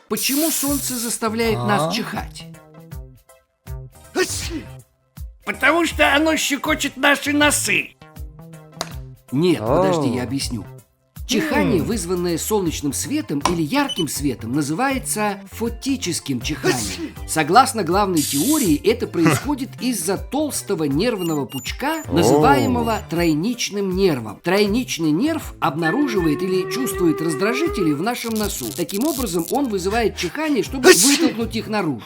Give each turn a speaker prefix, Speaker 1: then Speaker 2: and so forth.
Speaker 1: Почему солнце заставляет нас чихать?
Speaker 2: Потому что оно щекочет наши носы.
Speaker 1: Нет, подожди, я объясню. Чихание, вызванное солнечным светом или ярким светом, называется фотическим чиханием. Согласно главной теории, это происходит из-за толстого нервного пучка, называемого тройничным нервом. Тройничный нерв обнаруживает или чувствует раздражители в нашем носу. Таким образом, он вызывает чихание, чтобы вытолкнуть их наружу.